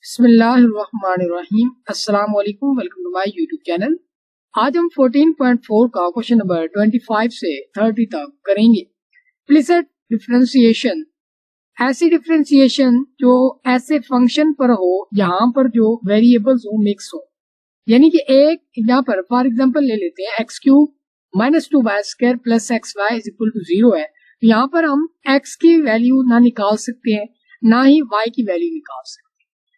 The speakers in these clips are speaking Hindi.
बिस्मिल्लाहिर्रहमानिर्रहीम। अस्सलाम वालेकुम, welcome to my YouTube channel. आज हम 14.4 का क्वेश्चन नंबर 25 से 30 तक करेंगे। इम्प्लिसिट डिफरेंशिएशन, ऐसी डिफरेंशिएशन जो ऐसे फंक्शन पर हो यहाँ पर जो वेरिएबल्स हो मिक्स हो, यानी कि एक यहाँ पर फॉर एग्जांपल ले लेते हैं x cube minus 2y² plus x y is equal to 0 है, तो यहाँ पर हम x की वैल्यू ना निकाल सकते हैं ना ही y की वैल्यू निकाल सकते हैं।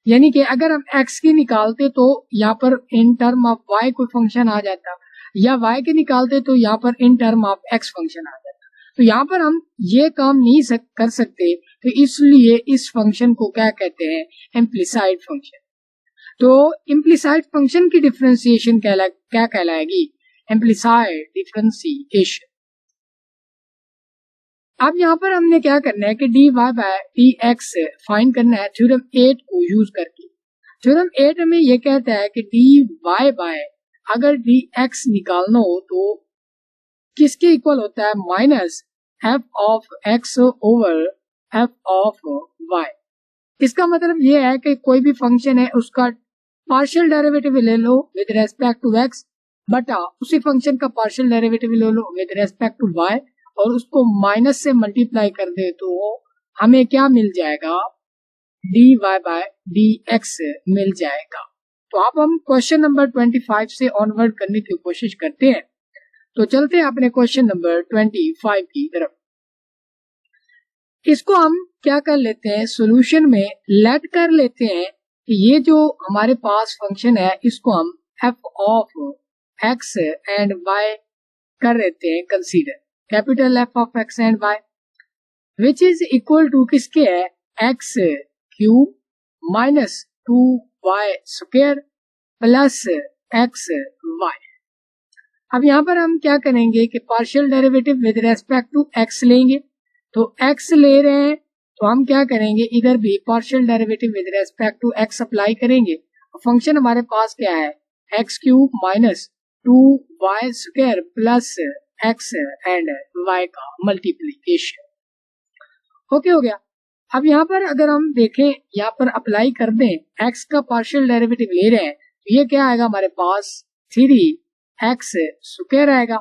यानी कि अगर हम x की निकालते तो यहाँ पर इन टर्म ऑफ y कोई फंक्शन आ जाता, या y के निकालते तो यहाँ पर in term of x function आ जाता। तो यहाँ पर हम ये काम नहीं कर सकते, तो इसलिए इस फंक्शन को क्या कहते हैं, इम्प्लिसाइड फंक्शन। तो इम्प्लिसाइड फंक्शन की डिफरेंशिएशन क्या कहलाएगी, इम्प्लिसाइड डिफरेंशिएशन। अब यहाँ पर हमने क्या करना है कि dy बाय dx फाइंड करना है थ्योरम 8 को यूज करके। थ्योरम 8 हमें ये कहता है कि dy बाय अगर dx निकालना हो तो किसके इक्वल होता है, minus f of x over f of y। इसका मतलब ये है कि कोई भी फंक्शन है उसका पार्शियल डेरिवेटिव ले लो विद रेस्पेक्ट टू x बटा उसी फंक्शन का पार्शियल डेरिवेटिव ले लो विद रेस्पेक्ट टू y और उसको माइनस से मल्टीप्लाई कर दे तो हमें क्या मिल जाएगा, dy बाय dx मिल जाएगा। तो अब हम क्वेश्चन नंबर 25 से ऑनवर्ड करने की कोशिश करते हैं। तो चलते हैं अपने क्वेश्चन नंबर 25 की तरफ। इसको हम क्या कर लेते हैं, सॉल्यूशन में लेट कर लेते हैं कि ये जो हमारे पास फंक्शन है इसको हम f of x and y कर लेते हैं consider, capital F of x and y which is equal to किसके है, x cube minus 2y² plus x y। अब यहाँ पर हम क्या करेंगे कि partial derivative with respect to x लेंगे, तो x ले रहे हैं तो हम क्या करेंगे, इधर भी partial derivative with respect to x apply करेंगे। फंक्शन हमारे पास क्या है, x cube minus 2y² plus x and y का मल्टीप्लीकेशन। ओके हो गया। अब यहाँ पर अगर हम देखें, यहाँ पर अप्लाई कर दें, x का पार्शियल डेरिवेटिव ले रहे हैं तो ये क्या आएगा हमारे पास 3x² आएगा।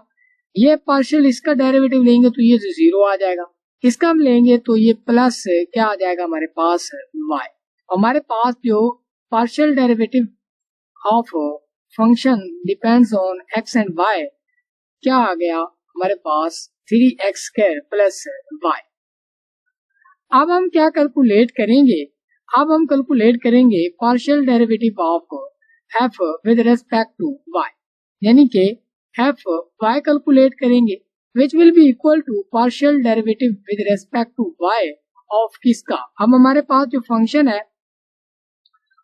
ये पार्शियल इसका डेरिवेटिव लेंगे तो ये 0 आ जाएगा, इसका हम लेंगे तो ये प्लस क्या आ जाएगा हमारे पास y। हमारे पास जो partial derivative of function depends on x and y क्या आ गया हमारे पास 3x² प्लस y। अब हम क्या कैलकुलेट करेंगे, अब हम कैलकुलेट करेंगे partial derivative of f with respect to y, यानी कि f y कैलकुलेट करेंगे which will be equal to partial derivative with respect to y of किसका। अब हमारे पास जो फंक्शन है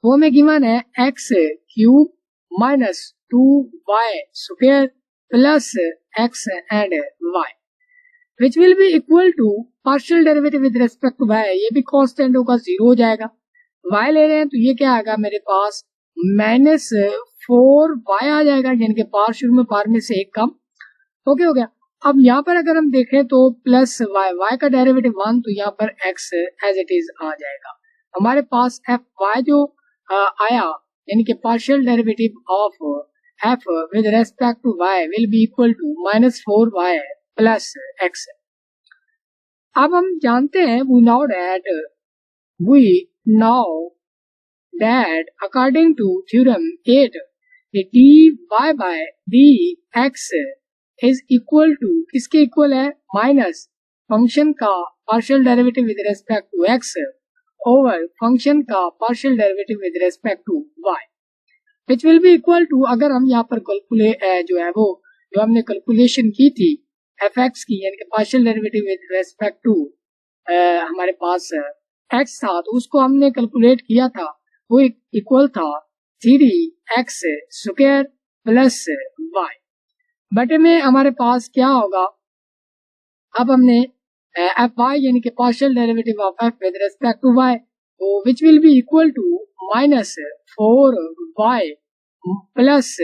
वो में गिवन है x cube minus 2y² plus x and y which will be equal to partial derivative with respect to y, ये भी कांस्टेंट होगा 0 हो जाएगा। y ले रहे हैं तो ये क्या आएगा मेरे पास माइनस 4y आ जाएगा, यानी कि पार शुरू में पार में से एक कम। ओके हो गया। अब यहाँ पर अगर हम देखें तो प्लस y का डेरिवेटिव 1 तो यहाँ पर x एज इट इज आ जाएगा। हमारे पास fy जो आया, यानी कि partial derivative of f with respect to y will be equal to minus 4y plus x। अब हम जानते हैं we know that according to theorem 8 dy by dx is equal to किसके इक्वल है, माइनस फंक्शन का partial derivative with respect to x over function का partial derivative with respect to y which will be equal to, अगर हम यहाँ पर कैलकुलेट जो है वो जो हमने कैलकुलेशन की थी fx की, यानी कि partial derivative with respect to हमारे पास x था तो उसको हमने कैलकुलेट किया था, वो इक्वल था 3x² प्लस y। बटे में हमारे पास क्या होगा, अब हमने fy यानी कि partial derivative of f with respect to y तो which will be equal to minus 4y plus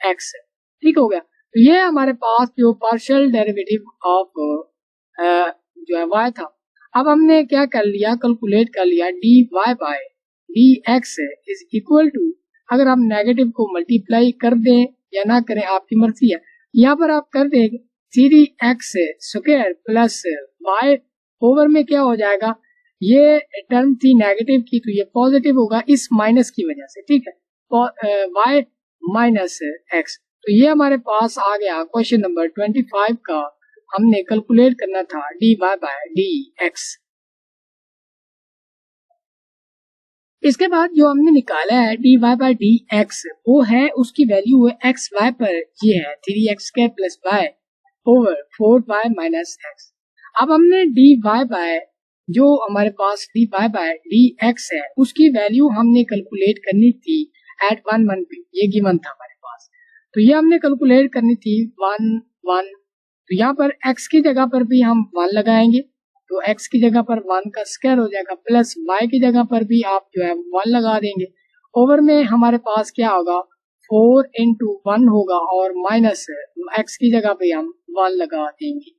x। ठीक हो गया। तो ये हमारे पास जो पार्शियल डेरिवेटिव ऑफ जो है y था। अब हमने क्या कर लिया, कैलकुलेट कर लिया dy by D x is equal to, अगर आप नेगेटिव को मल्टीप्लाई कर दें या ना करें आपकी मर्जी है, यहाँ पर आप कर देंगे 3x square plus y over में क्या हो जाएगा, ये टर्म थी नेगेटिव की तो ये पॉजिटिव होगा इस माइनस की वजह से, ठीक है, y माइनस x। तो ये हमारे पास आ गया क्वेश्चन नंबर 25 का, हमने कैलकुलेट करना था dy बाय dx। इसके बाद जो हमने निकाला है dy बाय dx वो है, उसकी वैल्यू है x y पर, ये है 3x plus y over 4y minus x। अब हमने dy बाय जो हमारे पास dy बाय dx है उसकी वैल्यू हमने कैलकुलेट करनी थी एट 1 1 पे, ये गिवन था हमारे पास, तो ये हमने कैलकुलेट करनी थी 1 1। तो यहाँ पर x की जगह पर भी हम 1 लगाएंगे, तो x की जगह पर 1 का स्क्वायर हो जाएगा, प्लस y की जगह पर भी आप जो है 1 लगा देंगे, ओवर में हमारे पास क्या होगा 4 into 1 होगा और माइनस x की जगह पे हम 1 लगा देंगे।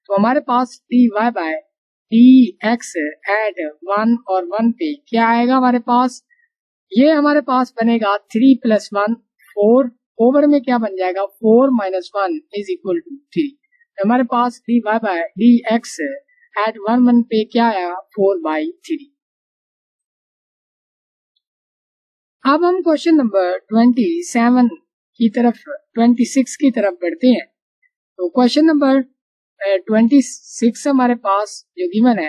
तो हमारे पास dy बाय dx एट 1 और 1 पे क्या आएगा हमारे पास, ये हमारे पास बनेगा 3 प्लस 1 4, ओवर में क्या बन जाएगा 4 माइनस 1 इज इक्वल टू 3। तो हमारे पास dy बाय dx एट 1 1 पे क्या आया 4/3। अब हम क्वेश्चन नंबर 27 की तरफ 26 की तरफ बढ़ते हैं। तो क्वेश्चन नंबर 26 हमारे पास जो गिवन है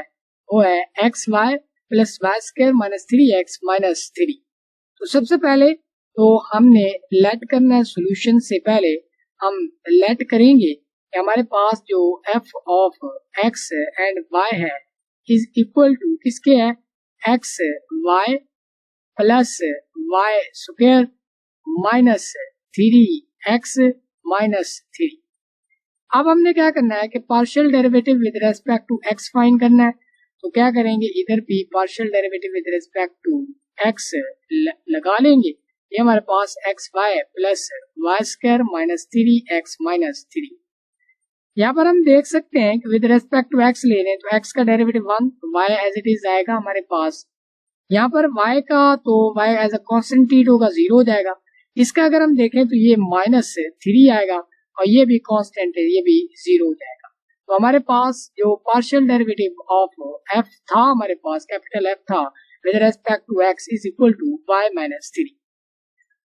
वो है x Y plus Y square minus 3x minus 3। तो सबसे पहले तो हमने लेट करना है, सोल्यूशन से पहले हम लेट करेंगे कि हमारे पास जो f of x and y है इज इक्वल टू किसके है, x Y plus Y square minus 3x minus 3। अब हमने क्या करना है कि partial derivative with respect to x find करना है, तो क्या करेंगे इधर भी partial derivative with respect to x लगा लेंगे, ये हमारे पास x Y plus Y square minus 3x minus 3। यहाँ पर हम देख सकते हैं कि विद रेस्पेक्ट टू x ले लें तो x का डेरिवेटिव 1, तो y एज इट इज आएगा हमारे पास। यहाँ पर y का तो y as a constant treat होगा 0 हो जाएगा। इसका अगर हम देखें तो ये माइनस 3 आएगा और ये भी कांस्टेंट है, ये भी 0 हो जाएगा। तो हमारे पास जो पार्शियल डेरिवेटिव ऑफ f था, हमारे पास कैपिटल F था with respect to x is equal to y minus 3।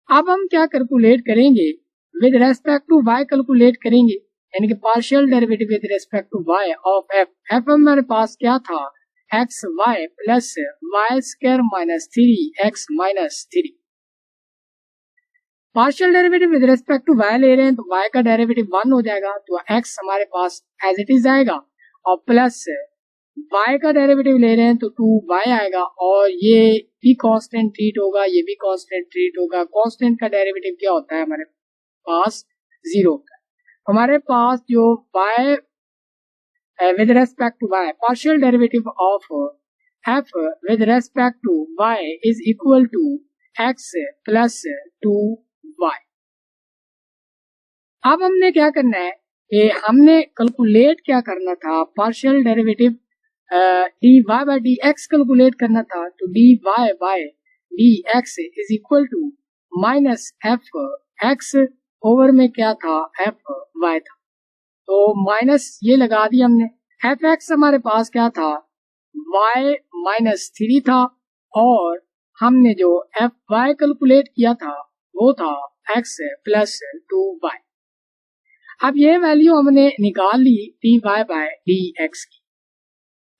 अब हम क्या कैलकुलेट करेंगे, with respect to y calculate करेंगे, यानी कि partial derivative with respect to y of f हमारे पास क्या था x Y plus Y square minus 3x minus 3। Partial derivative with respect to y ले रहे हैं तो y का डेरिवेटिव 1 हो जाएगा, तो x हमारे पास एज इट इज आएगा, और प्लस y का डेरिवेटिव ले रहे हैं तो 2y आएगा, और ये भी कांस्टेंट ट्रीट होगा, ये भी कांस्टेंट ट्रीट होगा। कांस्टेंट का डेरिवेटिव क्या होता है हमारे पास 0 होता है। हमारे पास जो y with respect to y, partial derivative of f with respect to y is equal to x plus 2y। अब हमने क्या करना है कि हमने कैलकुलेट क्या करना था, partial derivative dy by dx calculate करना था, तो dy by dx is equal to minus F x over में क्या था एफ वाई था, तो माइनस ये लगा दिया हमने। एफ एक्स हमारे पास क्या था y माइनस 3 था, और हमने जो एफ वाई कैलकुलेट किया था वो था x प्लस 2y। अब ये वैल्यू हमने निकाल ली dy बाय dx की।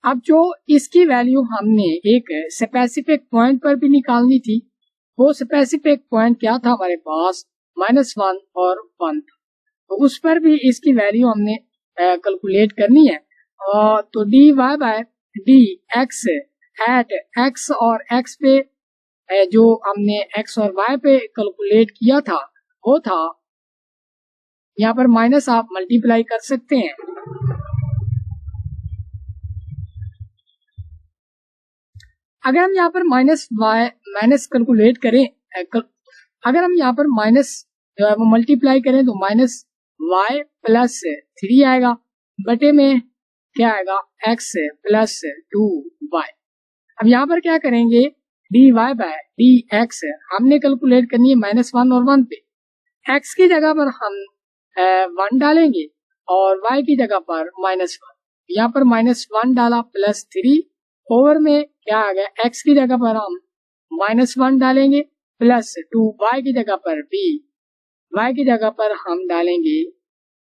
अब जो इसकी वैल्यू हमने एक स्पेसिफिक पॉइंट पर भी निकालनी थी, वो स्पेसिफिक पॉइंट क्या था हमारे पास -1 और 1 था, तो उस पर भी इसकी वैल्यू हमने कैलकुलेट करनी है। तो dy by dx at x और x पे जो हमने x और y पे कैलकुलेट किया था वो था, यहाँ पर माइनस आप मल्टीप्लाई कर सकते हैं। अगर हम यहाँ पर माइनस कैलकुलेट करें, अगर हम यहाँ पर माइनस जो है वो मल्टीप्लाई करें तो माइनस y प्लस 3 आएगा, बटे में क्या आएगा x प्लस 2y। अब यहाँ पर क्या करेंगे D Y by D X हमने कैलकुलेट करनी है -1 और 1 पे। एक्स की जगह पर हम 1 डालेंगे और वाई की जगह पर -1। यहाँ पर -1 डाला +3 ओवर में क्या आ गया, एक्स की जगह पर हम -1 डालेंगे +2, वाई की जगह पर b, वाई की जगह पर हम डालेंगे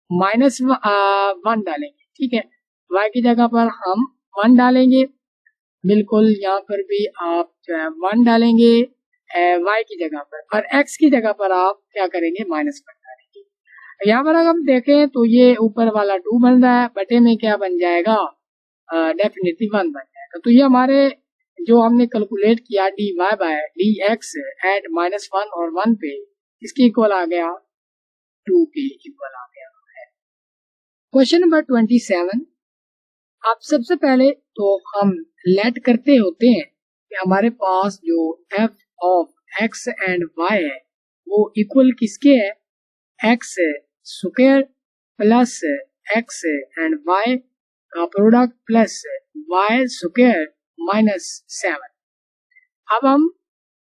-1 डालेंगे, ठीक है। वाई की जगह पर हम 1 डालेंगे, बिल्कुल यहाँ पर भी आप जो है 1 डालेंगे वाई की जगह पर, और एक्स की जगह पर आप क्या करेंगे -1 डालेंगे। यहाँ पर अगर हम देखें तो ये ऊपर वाला 2 बन रहा है, बटे में क्या बन जाएगा, डेफिनेटली 1 बन जाएगा। तो ये हमारे जो हमने कैलकुलेट किया D Y by D X at -1 और 1 पे, इसके इक्वल आ गया 2 के इक्वल आ गया है। क्वेश्चन नंबर 27, आप सबसे पहले तो हम लेट करते होते हैं कि हमारे पास जो f of x and y है वो इक्वल किसके है, x square plus x and y का प्रोडक्ट प्लस y स्क्वायर -7। अब हम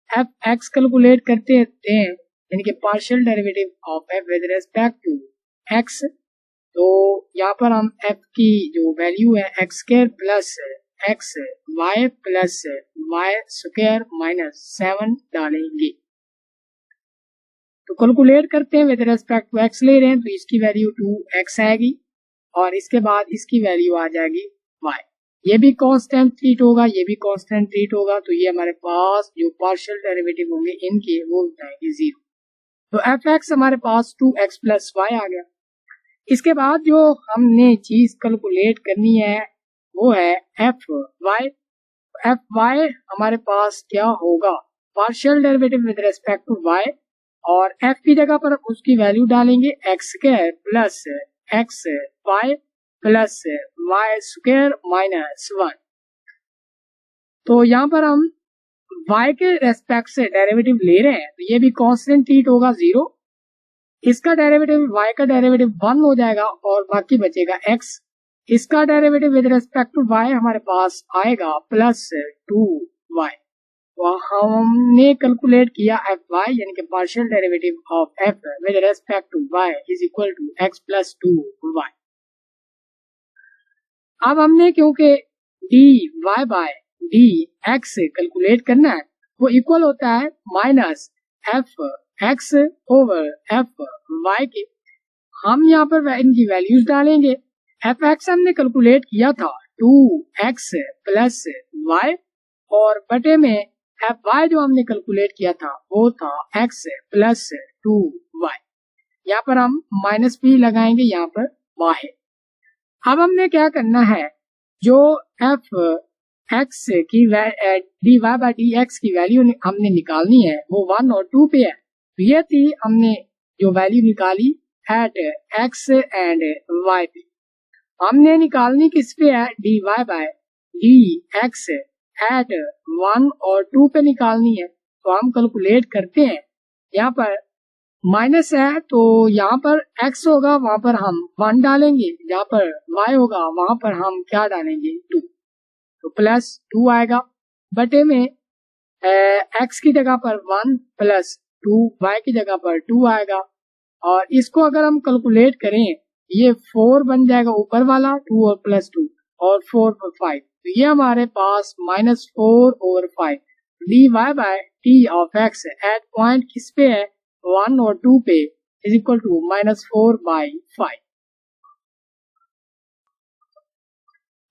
एफ एक्स कैलकुलेट करते हैं, यानी कि partial derivative of f with respect to x। तो यहाँ पर हम f की जो वैल्यू है X square plus x Y plus Y square -7 डालेंगे। तो कैलकुलेट करते हैं विद रेस्पेक्ट टू x ले रहे हैं, तो इसकी वैल्यू 2x आएगी और इसके बाद इसकी वैल्यू आ जाएगी y। ये भी कांस्टेंट ट्रीट होगा, ये भी कांस्टेंट ट्रीट होगा, तो ये हमारे पास जो पार्शियल डेरिवेटिव होंगे इनके वो जाएंगे 0। तो एफ एक्स हमारे पास 2x प्लस वाई आ गया। इसके बाद जो हमने चीज कैलकुलेट करनी है वो है एफ वाई। एफ वाई हमारे पास क्या होगा, partial derivative with respect to Y, और एफ की जगह पर उसकी वैल्यू डालेंगे X square plus x Y plus Y square -1। तो यहाँ पर हम y के रेस्पेक्ट से डेरिवेटिव ले रहे हैं, तो ये भी कांस्टेंट ट्रीट होगा 0। इसका डेरिवेटिव y का डेरिवेटिव 1 हो जाएगा और बाकी बचेगा x। इसका derivative with respect to y हमारे पास आएगा +2y। तो हमने कैलकुलेट किया एफ वाई, यानी कि partial derivative of f with respect to y is equal to x + 2y। अब हमने क्योंकि D Y by D X calculate करना है, वो इक्वल होता है -f(x) ओवर f(y) के। हम यहाँ पर इनकी वैल्यूज डालेंगे। f(x) हमने कैलकुलेट किया था 2x प्लस y, और बटे में f(y) जो हमने कैलकुलेट किया था वो था x प्लस 2y। यहाँ पर हम -p लगाएंगे यहाँ पर बाहर। अब हमने क्या करना है, जो एफ एक्स की D Y by D X की वैल्यू हमने निकालनी है वो 1 और 2 पे है। तो ये थी हमने जो वैल्यू निकाली एट एक्स एंड वाई पे। हमने निकालनी किस पे है, D Y by D X at 1 और 2 पे निकालनी है। तो हम कैलकुलेट करते हैं, यहाँ पर माइनस है तो यहाँ पर x होगा, वहां पर हम 1 डालेंगे, जहाँ पर y होगा वहां पर हम क्या डालेंगे 2, तो +2 आएगा। बटे में x की जगह पर 1 + 2, y की जगह पर 2 आएगा, और इसको अगर हम कैलकुलेट करें ये 4 बन जाएगा ऊपर वाला, 2 और +2 और 4 पर 5, तो ये हमारे पास -4/5 D Y by T of x at point किस पे है 1 और 2 पे इज इक्वल टू -4/5।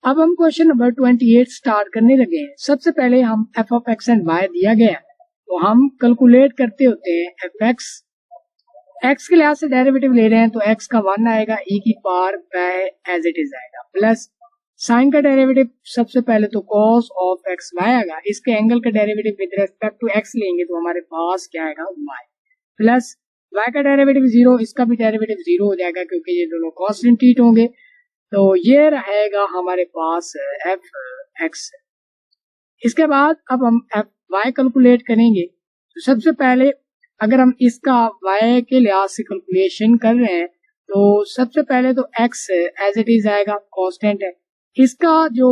अब हम क्वेश्चन नंबर 28 स्टार्ट करने लगे हैं। सबसे पहले हम f of x and y दिया गया है, तो हम कैलकुलेट करते होते हैं f x के लिहाज से डेरिवेटिव ले रहे हैं तो x का 1 आएगा, e की power by as it is आएगा, प्लस साइन का डेरिवेटिव सबसे पहले तो cos ऑफ x y आएगा, इसके एंगल का derivative with respect to x लेंगे तो हमारे पास क्या आएगा y, प्लस y का डेरिवेटिव 0, इसका भी डेरिवेटिव 0 हो जाएगा क्योंकि ये दोनों कांस्टेंट ट्रीट होंगे। तो ये रहेगा हमारे पास एफ एक्स। इसके बाद अब हम एफ वाई कैलकुलेट करेंगे। तो सबसे पहले अगर हम इसका y के लिहाज से कैलकुलेशन कर रहे हैं तो सबसे पहले तो x एज इट इज आएगा, कांस्टेंट है। इसका जो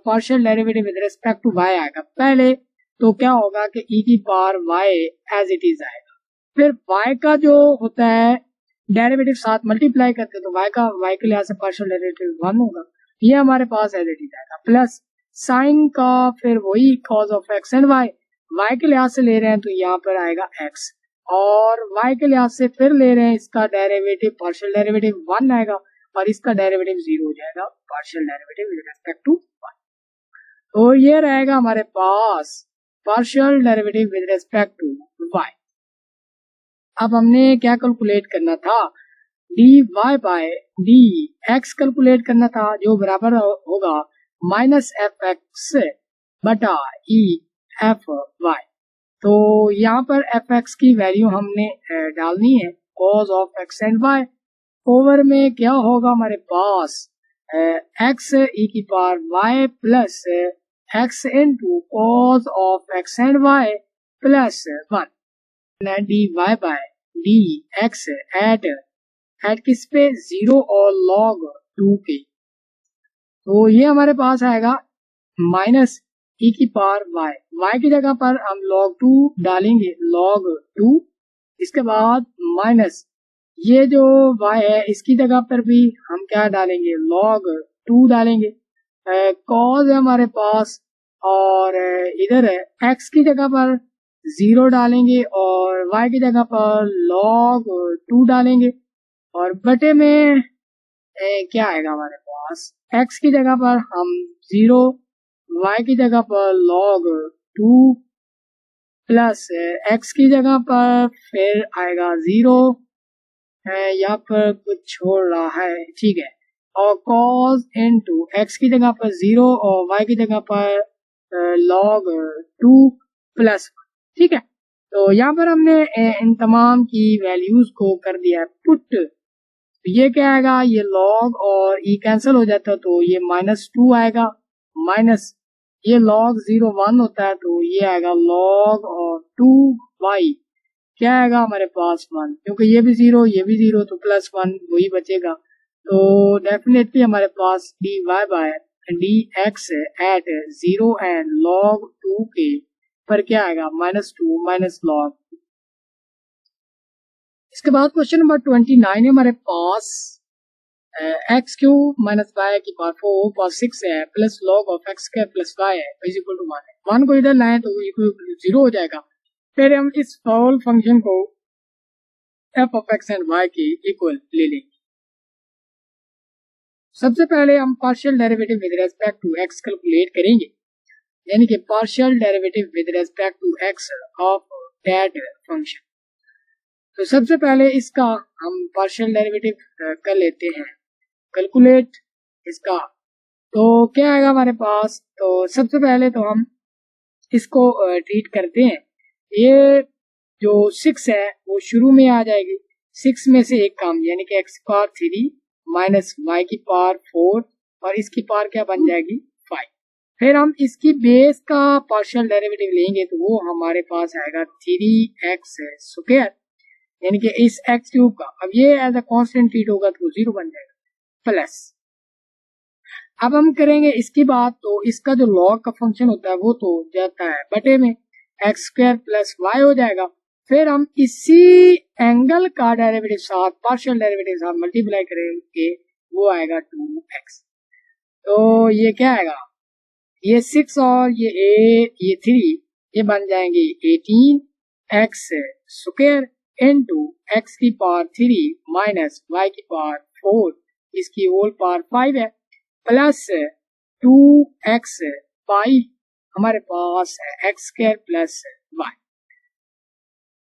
partial derivative with respect to y आएगा, पहले तो क्या होगा कि e की power y as it is आएगा। फिर y का जो होता है डेरिवेटिव साथ मल्टीप्लाई करते हैं तो y के लिहाज से पार्शियल डेरिवेटिव 1 होगा, ये हमारे पास एज इट इज आएगा। प्लस साइन का फिर वही cause of x and y के लिहाज से ले रहे हैं तो यहाँ पर आएगा x, और y के लिहाज से फिर ले रहे हैं इसका डेरिवेटिव पार्शियल डेरिवेटिव 1 आएगा और इसका डेरिवेटिव 0 हो जाएगा partial derivative with respect to 1। तो ये रहेगा हमारे पास partial derivative with respect to y। अब हमने क्या कैलकुलेट करना था, dy बाय dx कैलकुलेट करना था, जो बराबर होगा माइनस fx बटा e fy। तो यहाँ पर fx की वैल्यू हमने डालनी है cos of x and y, over में क्या होगा हमारे पास x e की power y plus x into cos of x and y plus 1 dy by dx at किस पे 0 और log 2 के। तो ये हमारे पास आएगा माइनस e की पावर y की जगह पर हम log 2 डालेंगे log 2, इसके बाद माइनस ये जो y है इसकी जगह पर भी हम क्या डालेंगे log 2 डालेंगे, cos है हमारे पास, और इधर है x की जगह पर 0 डालेंगे और y की जगह पर log 2 डालेंगे, और बटे में क्या आएगा हमारे पास x की जगह पर हम 0, y की जगह पर log 2 प्लस x की जगह पर फिर आएगा 0, यहाँ पर कुछ छोड़ रहा है, ठीक है, और cos इंटू x की जगह पर 0 और y की जगह पर log 2 प्लस 1, ठीक है। तो यहाँ पर हमने इन तमाम की वैल्यूज को कर दिया है पुट, तो ये क्या आएगा, ये log और e कैंसिल हो जाता है तो ये -2 आएगा, माइनस ये log 0 1 होता है तो ये आएगा log और 2y क्या आएगा हमारे पास 1, क्योंकि ये भी 0 ये भी 0 तो प्लस 1 वही बचेगा। तो डेफिनेटली हमारे पास dy by dx at 0 and log 2 के पर क्या आएगा -2 माइनस log। इसके बाद क्वेश्चन नंबर 29 है हमारे पास एक्स क्यूब माइनस वाई की पावर 4 पावर 6 है plus log of x square plus y है इक्वल टू 1 है। 1 को इधर लाएं तो इक्वल 0 हो जाएगा। फिर हम इस होल फंक्शन को f of x and y के इक्वल ले लेंगे। सबसे पहले हम partial derivative with respect to x calculate करेंगे, यानी कि partial derivative with respect to x of that function. तो सबसे पहले इसका हम पार्शियल डेरिवेटिव कर लेते हैं कैलकुलेट इसका। तो क्या आएगा हमारे पास, तो सबसे पहले तो हम इसको ट्रीट करते हैं। ये जो 6 है वो शुरू में आ जाएगी, 6 में से एक काम यानी कि x पावर 3 माइनस y की पावर 4 और इसकी पावर क्या बन जाएगी 5। फिर हम इसकी बेस का पार्शियल डेरिवेटिव लेंगे तो वो हमारे पास आएगा 3x स्क्वायर, यानी कि इस x क्यूब का, अब ये एज अ कांस्टेंट ट्रीट होगा तो 0 बन जाएगा प्लस। अब हम करेंगे इसकी बात, तो इसका जो लॉग का फंक्शन होता है वो तो जाता है बटे में, एक्स स्क्वायर प्लस वाई हो जाएगा। फिर हम इसी एंगल का डेरिवेटिव साथ पार्शियल डेरिवेटिव साथ मल्टीप्लाई करेंगे, वो आएगा 2x। तो ये क्या आएगा, ये 6 और ये 8 ये 3 ये बन जाएंगे 18x स्क्वायर इंटू एक्स की पावर 3 माइनस वाई की पावर 4 इसकी होल पावर 5 है प्लस 2x पाई हमारे पास है x स्क्वायर प्लस y।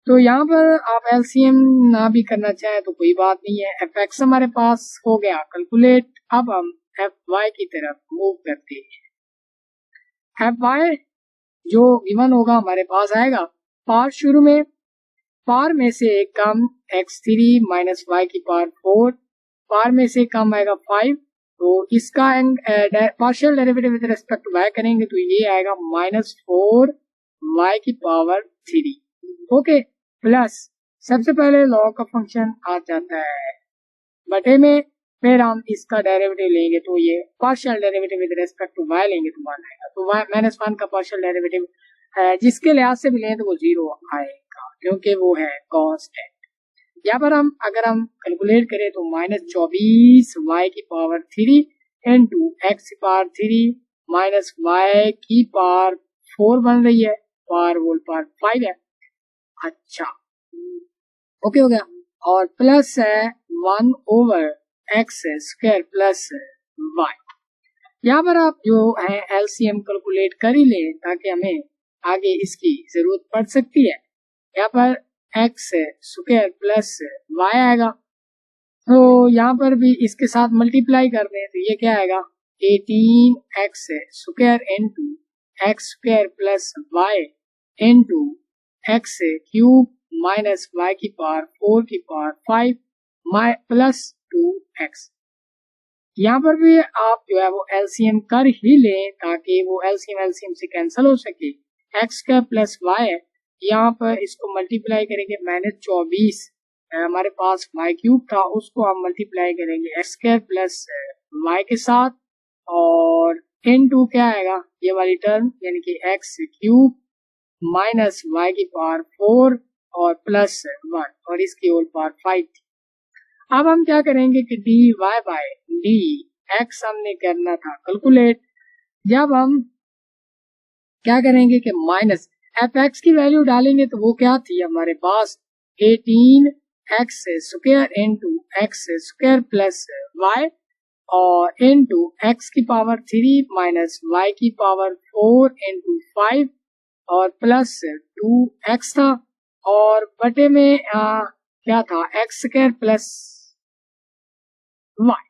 तो यहाँ पर आप एलसीएम ना भी करना चाहें तो कोई बात नहीं है, fx हमारे पास हो गया कैलकुलेट। अब हम fy की तरफ मूव करते हैं। fy जो गिवन होगा हमारे पास आएगा पावर शुरू में, पावर में से कम x3 माइनस वाई की पावर 4, पावर में से कम आएगा 5, तो इसका partial derivative with respect to y करेंगे तो ये आएगा -4 y की पावर 3, ओके, प्लस सबसे पहले लॉग का फंक्शन आ जाता है बटे में, फिर हम इसका डेरिवेटिव लेंगे तो ये partial derivative with respect to y लेंगे तो 1 आएगा, तो -1 का पार्शियल डेरिवेटिव जिसके लिहाज से भी लें तो वो 0 आएगा क्योंकि वो है कांस्टेंट। यहाँ पर अगर हम कैलकुलेट करें तो -24y3 इंटू x की पावर 3 माइनस y की पावर 4 बन रही है, पावर होल पावर 5 है। अच्छा ओके हो गया, और प्लस है 1/x² प्लस y। यहाँ पर आप जो है LCM कैलकुलेट कर ही लें ताकि हमें आगे इसकी जरूरत पड़ सकती है। यहाँ पर x² प्लस y आएगा, तो यहाँ पर भी इसके साथ मल्टीप्लाई कर दें तो ये क्या आएगा 18x² into x² plus y into x³ minus y की पावर 4 की पावर 5 प्लस 2x। यहाँ पर भी आप जो है वो LCM कर ही लें ताकि वो LCM से कैंसिल हो सके। x² प्लस y है, यहाँ पर इसको मल्टीप्लाई करेंगे -24 हमारे पास y³ था उसको हम मल्टीप्लाई करेंगे x² प्लस y के साथ, और इनटू क्या आएगा ये वाली टर्म यानी कि x³ माइनस y की पावर 4 और प्लस 1 और इसकी होल पावर 5 थी। अब हम क्या करेंगे कि dy बाय dx हमने करना था कैलकुलेट। जब हम क्या करेंगे कि माइनस fx की वैल्यू डालेंगे तो वो क्या थी हमारे पास 18x² into x² plus y और इंटू x की पावर 3 माइनस y की पावर 4 इंटू 5 और प्लस 2x था, और बटे में क्या था x² प्लस y।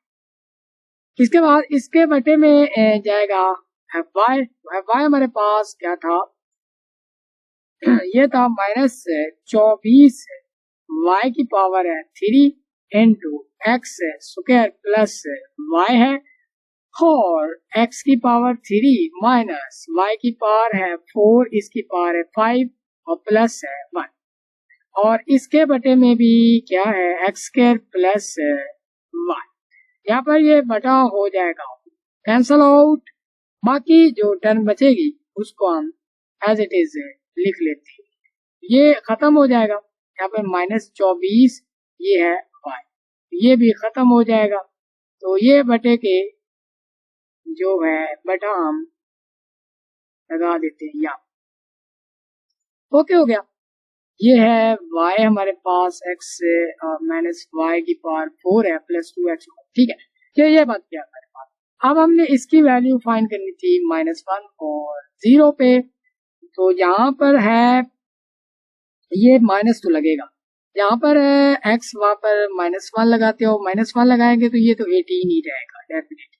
इसके बाद इसके बटे में जाएगा fy हमारे पास क्या था ये था -24 y की पावर है 3 इंटू x² प्लस y है, और x की पावर 3 माइनस y की पावर है 4 इसकी पावर है 5 और प्लस है 1, और इसके बटे में भी क्या है x² प्लस y। यहाँ पर ये बटा हो जाएगा कैंसल आउट, बाकी जो टर्म बचेगी उसको हम एज इट इज लिख लेते हैं, ये खत्म हो जाएगा। यहाँ पर -24 ये है y, ये भी खत्म हो जाएगा, तो ये बटे के जो है बटा हम लगा देते हैं यहाँ। ओके हो गया, ये है y हमारे पास x माइनस y की पावर 4 है प्लस 2x, ठीक है। ये बात क्या हमारे पास। अब हमने इसकी वैल्यू फाइंड करनी थी -1 और 0 पे, तो यहाँ पर है ये माइनस तो लगेगा, यहाँ पर है x वहां पर -1 लगाते हो, -1 लगाएंगे तो ये तो 18 ही रहेगा डेफिनेटली।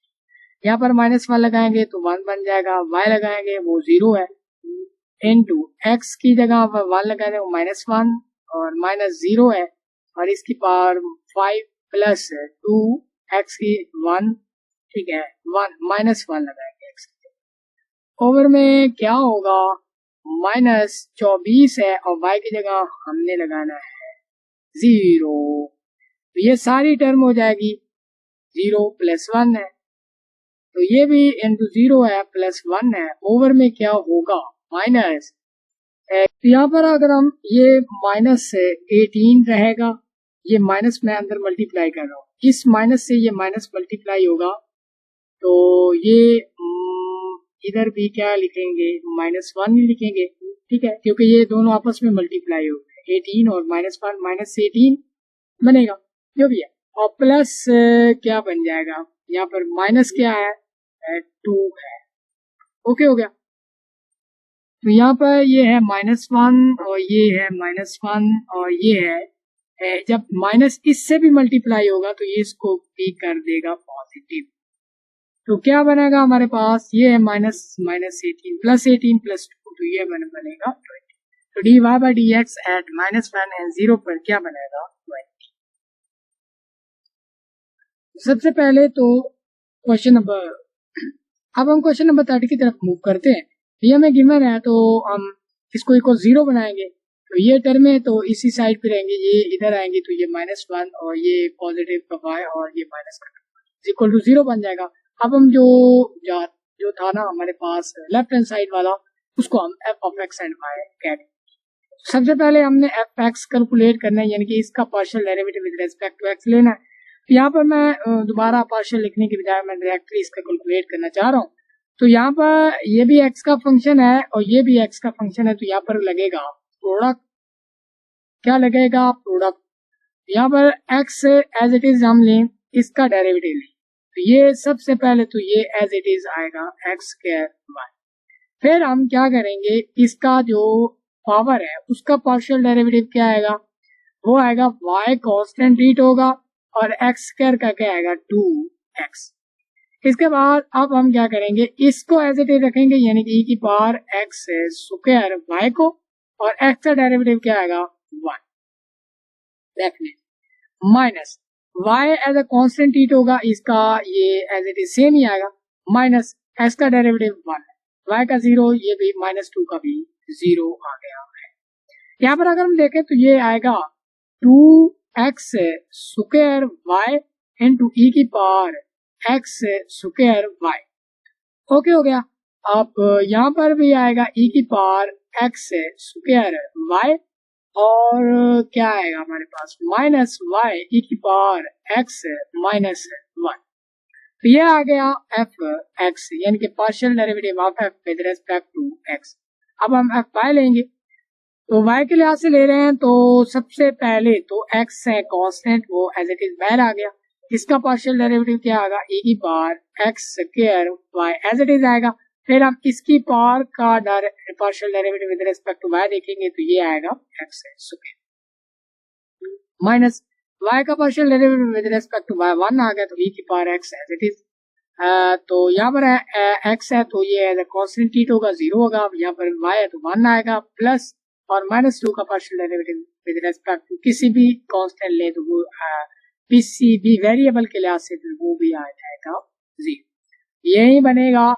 यहाँ पर -1 लगाएंगे तो 1 बन जाएगा, y लगाएंगे वो 0 है इंटू x की जगह पर 1 लगाएंगे वो -1 और -0 है, और इसकी पावर 5 प्लस 2x की 1, ठीक है 1 लगाएंगे x की, ओवर में क्या होगा -24 है और y की जगह हमने लगाना है 0, तो ये सारी टर्म हो जाएगी 0 प्लस 1 है, तो ये भी इंटू 0 है प्लस 1 है, ओवर में क्या होगा माइनस, तो यहाँ पर अगर हम ये -18 रहेगा, ये माइनस में अंदर मल्टीप्लाई कर रहा हूँ, इस माइनस से ये माइनस मल्टीप्लाई होगा, तो ये इधर भी क्या लिखेंगे -1 ही लिखेंगे, ठीक है, क्योंकि ये दोनों आपस में मल्टीप्लाई हो गए 18 और -1 -18 बनेगा जो भी है, और प्लस क्या बन जाएगा यहाँ पर माइनस क्या है 2 है। ओके हो गया, तो यहाँ पर ये है -1 और ये है -1 और ये है जब माइनस इससे भी मल्टीप्लाई होगा तो ये इसको भी कर देगा पॉजिटिव, तो क्या बनेगा हमारे पास ये है -18 प्लस 18 प्लस 2, तो ये बनेगा 20, तो dy by dx at -1 and 0 पर क्या बनेगा 20। सबसे पहले तो क्वेश्चन नंबर, अब हम क्वेश्चन नंबर 30 की तरफ मूव करते हैं। ये हमें गिवन है तो हम इसको इक्वल 0 बनाएंगे, तो ये टर्म है तो इसी साइड पे रहेंगे, ये इधर आएंगे तो ये -1 और ये पॉजिटिव का y और ये माइनस का इक्वल टू 0 बन जाएगा। अब हम जो था ना हमारे पास लेफ्ट हैंड साइड वाला, उसको हम F of X and Y कहते हैं। सबसे पहले हमने एफ एक्स कैलकुलेट करना है, यानी कि इसका partial derivative with respect to X लेना है। तो यहाँ पर मैं दोबारा पार्शियल लिखने के बजाय मैं डायरेक्टली इसका कैलकुलेट करना चाह रहा हूँ। तो यहाँ पर ये भी एक्स का फंक्शन है और ये भी एक्स का फंक्शन है, तो यहाँ पर लगेगा प्रोडक्ट। क्या लगेगा? प्रोडक्ट। यहाँ पर एक्स एज इट इज हम लें, इसका डेरिवेटिव लें, तो ये सबसे पहले तो ये एज इट इज आएगा एक्स स्क्वायर वाई। फिर हम क्या करेंगे, इसका जो पावर है उसका पार्शियल डेरिवेटिव क्या आएगा? वो आएगा y कांस्टेंट हीट होगा और एक्स स्क्वायर का क्या आएगा? 2x। इसके बाद अब हम क्या करेंगे, इसको एज इट इज रखेंगे, यानी कि e की पावर x स्क्वायर y को, और x का डेरिवेटिव क्या आएगा? 1 definite minus y as a constant हीट होगा, इसका ये एज इट इज सेम ही आएगा, माइनस x का डेरिवेटिव 1 है, y का 0, ये भी -2 का भी 0 आ गया है। यहाँ पर अगर हम देखें तो ये आएगा 2x square y into e की power x square y। Okay हो गया। अब यहाँ पर भी आएगा e की पावर x स्क्वायर y, और क्या आएगा हमारे पास? माइनस y e की पावर x माइनस 1। तो ये आ गया एफ एक्स, यानी कि partial derivative of F with respect to X. अब हम एफ वाई लेंगे, तो y के लिहाज से ले रहे हैं, तो सबसे पहले तो x है कांस्टेंट, वो एज इट इज बाहर आ गया। इसका पार्शियल डेरिवेटिव क्या आएगा? e की power x square y as it is आएगा। फिर हम इसकी पावर का partial derivative with respect to y देखेंगे, तो ये आएगा x स्क्वायर माइनस y का partial derivative with respect to y 1 आ गया, तो e की power x as it is. तो यहाँ पर x है तो ये एज अ कांस्टेंट हीट होगा, 0 होगा। यहाँ पर y है तो 1 आएगा, प्लस और -2 का partial derivative with respect to किसी भी कांस्टेंट ले तो वो किसी भी वेरिएबल के लिहाज से वो भी आ जाएगा 0। यही बनेगा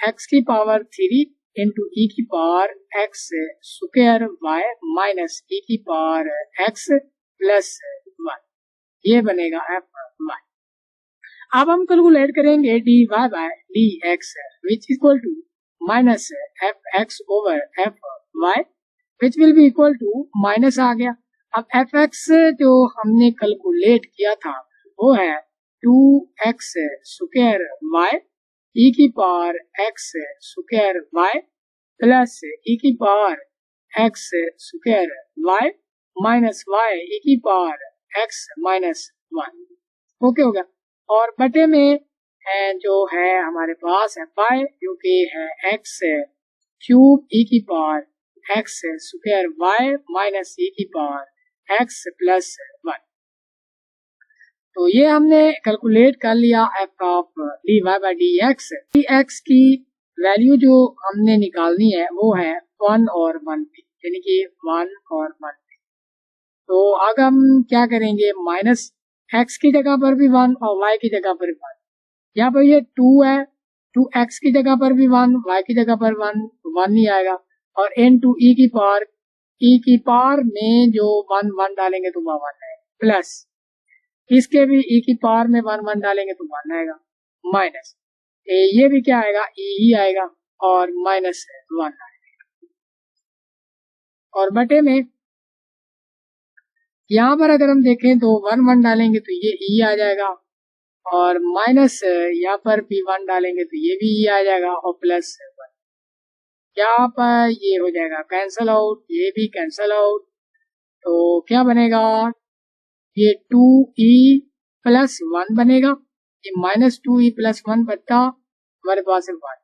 x की पावर 3 इंटू ई की power x square y minus e की पावर x प्लस 1, ये बनेगा एफ वाई। अब हम कैलकुलेट करेंगे dy by dx which equal to minus F x over f y, which will be equal to minus आ गया। अब एफ एक्स जो हमने कैलकुलेट किया था वो है 2x स्क्वायर वाई ई की power x square y plus e की power x square y minus y e की पावर x माइनस 1। ओके हो गया। और बटे में जो है हमारे पास है पाई, जो कि है x क्यूब ई की power x square y minus e की पावर x प्लस 1। तो ये हमने कैलकुलेट कर लिया F of D Y by D X. D X की वैल्यू जो हमने निकालनी है वो है 1 और 1 पे, यानी कि 1 और 1 पे। तो अगर हम क्या करेंगे, माइनस एक्स की जगह पर भी 1 और वाई की जगह पर भी 1। यहाँ पर ये 2 है, 2x की जगह पर भी 1, y की जगह पर 1, तो 1 नहीं आएगा। और इनटू ई की पावर में जो 1 1 डालेंगे तो वह 1 है, प्लस इसके भी ई की पावर में 1 1 डालेंगे तो 1 आएगा, माइनस ये भी क्या आएगा, ई ही आएगा और माइनस 1 आएगा। और बटे में यहाँ पर अगर हम देखें तो 1 1 डालेंगे तो ये ई आ जाएगा, और माइनस यहाँ पर भी 1 डालेंगे तो ये भी ई आ जाएगा, और प्लस 1 यहाँ पर ये हो जाएगा कैंसल आउट, ये भी कैंसल आउट। तो क्या बनेगा, ये 2e प्लस 1 बनेगा, ये माइनस 2e प्लस 1 बचता हमारे पास है 1,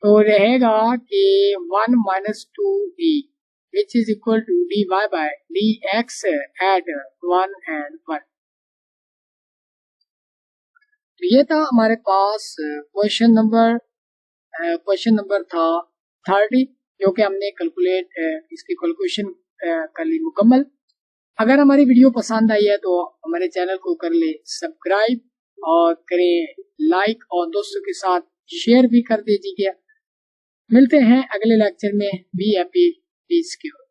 तो रहेगा कि 1 minus 2e which is equal to dy by dx at 1 and 1। तो ये था हमारे पास क्वेश्चन नंबर था 30, जो कि हमने कैलकुलेट इसकी कैलकुलेशन कर ली मुकम्मल। अगर हमारी वीडियो पसंद आई है तो हमारे चैनल को कर ले सब्सक्राइब और करें लाइक, और दोस्तों के साथ शेयर भी कर दीजिएगा। मिलते हैं अगले लेक्चर में। Be happy, be secure.